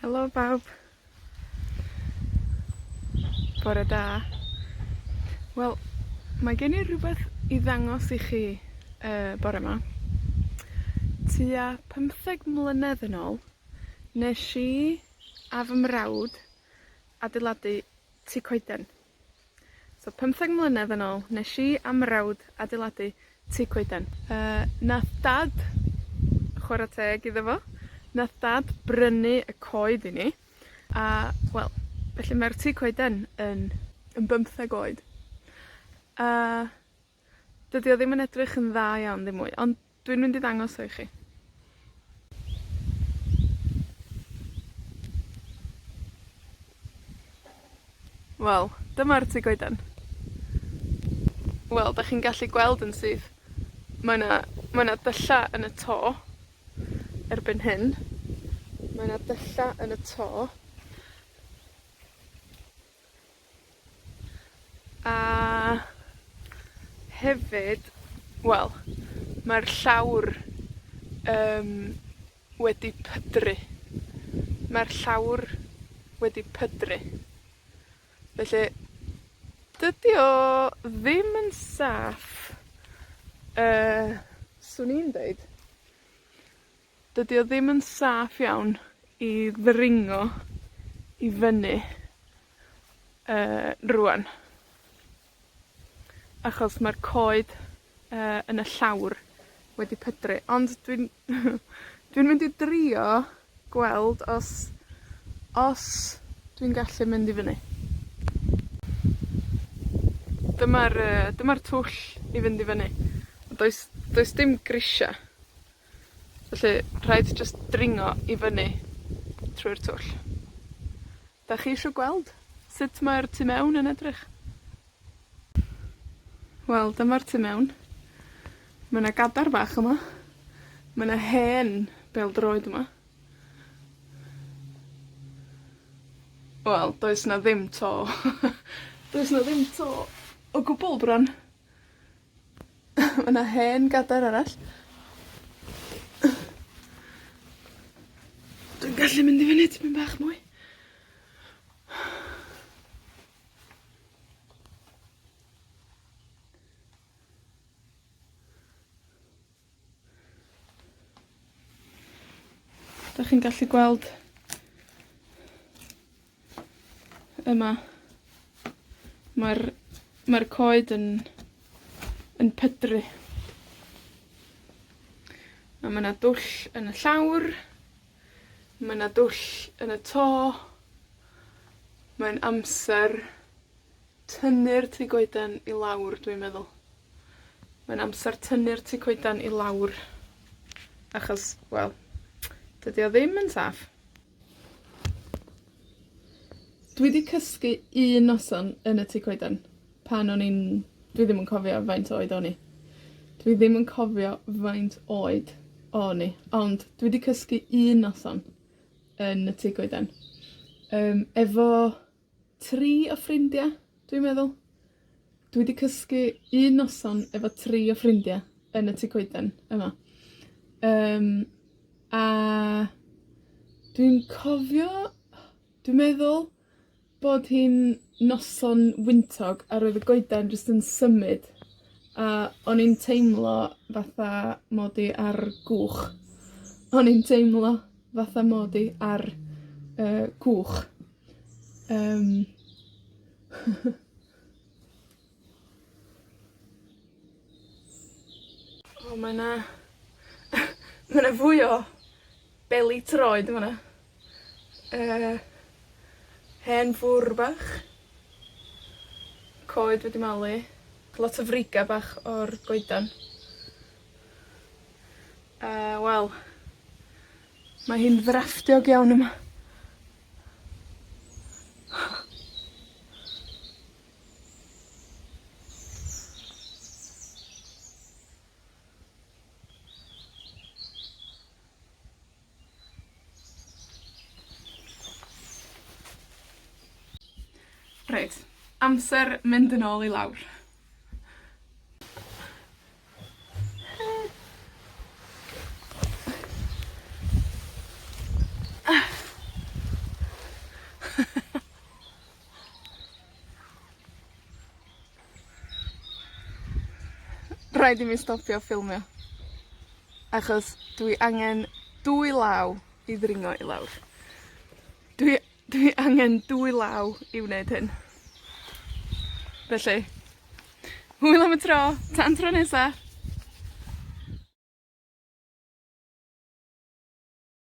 Helo bawb. Bore da. Wel, mae gen i rhywbeth i ddangos i chi bore yma. Tua 15 mlynedd yn ôl, nes i a fy mrawd adeiladu tŷ coeden. So 15 mlynedd yn ôl, nes i a mrawd adeiladu tŷ coeden. Nath dad, chwarae teg iddo fo, nath dad brynu y coed i ni, a, wel, felly mae'r tŷ coeden yn 15 oed. A dydi o ddim yn edrych yn dda iawn ddim mwy, ond dwi'n mynd i ddangos o i chi. Wel, dyma'r tŷ coeden. Wel, da chi'n gallu gweld yn syth. Mae 'na dylla yn y to, erbyn hyn. Mae 'na dylla yn y to. A hefyd, wel, mae'r llawr wedi pydru. Mae'r llawr wedi pydru. Felly, dydi o ddim yn saff, swn i'n deud, dydi o ddim yn saff iawn i ddringo i fyny rwan. Achos mae'r coed yn y llawr wedi pydru. Ond dwi'n mynd i drio gweld os dwi'n gallu mynd i fyny. Dyma'r twll i fynd i fyny. Does dim grisia. Felly, rhaid jyst dringo i fyny trwy'r twll. Da chi eisiau gweld sut mae'r tu mewn yn edrych? Wel, dyma'r tu mewn. Mae 'na gadar bach yma. Mae 'na hen bêl-droed yma. Wel, does 'na ddim to. Does 'na ddim to o gwbl bron. Mae 'na hen gadar arall. Dwi'n gallu mynd i fyny tipyn bach mwy. Da chi'n gallu gweld yma. Mae'r coed yn pydru. A mae 'na dwll yn y llawr. Mae 'na dwll yn y to. Mae'n amser tynnu'r tŷ coeden i lawr, dwi'n meddwl. Mae'n amser tynnu'r tŷ coeden i lawr. Achos, wel, dydi o ddim yn saff. Dwi 'di cysgu un noson yn y tŷ coeden. Dwi ddim yn cofio faint oed o'n i. Dwi ddim yn cofio faint oed o'n i. Ond dwi 'di cysgu un noson yn y tŷ coeden. Efo 3 o ffrindiau, dwi'n meddwl. Dwi 'di cysgu un noson efo 3 o ffrindiau yn y tŷ coeden yma. A dwi'n meddwl bod hi'n noson wyntog a roedd y goeden jyst yn symud. A o'n i'n teimlo fatha mod i ar gwch. O'n i'n teimlo fatha mod i ar gwch. O, mae 'na fwy o beli troed yma. Hen fwr bach. Coed wedi malu. Lot o friga bach o'r goedan. Wel, mae hi'n ddrafftiog iawn yma. Reit, amser mynd yn ôl i lawr. rhaid i mi stopio ffilmio. Achos dwi angen 2 law i ddringo i lawr. Dwi angen 2 law i wneud hyn. Felly, hwyl am y tro, tan tro nesa!